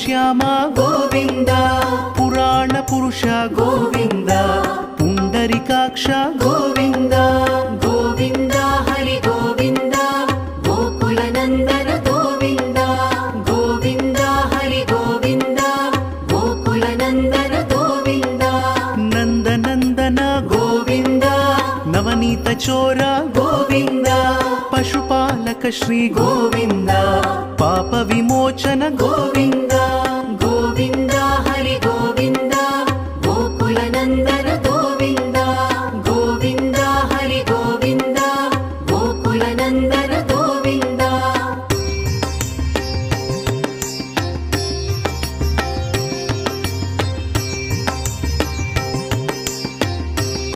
ಶ್ಯಾಮ ಗೋವಿಂದ ಪುರಾಣ ಪುರುಷ ಗೋವಿಂದ ಪುಂಡರಿಕಾಕ್ಷ ಗೋವಿಂದ ಗೋವಿಂದ ಹರಿ ಗೋವಿಂದ ಗೋಕುಲ ನಂದನ ಗೋವಿಂದ ಗೋವಿಂದ ಹರಿ ಗೋವಿಂದ ಗೋಕುಲ ನಂದನ ಗೋವಿಂದ ನಂದನಂದನ ಗೋವಿಂದ ನವನೀತ ಚೋರ ಗೋವಿಂದ ಪಶುಪಾಲಕ ಶ್ರೀ ಗೋವಿಂದ ಪಾಪ ವಿಮೋಚನ ಗೋವಿಂದ ಗೋವಿಂದ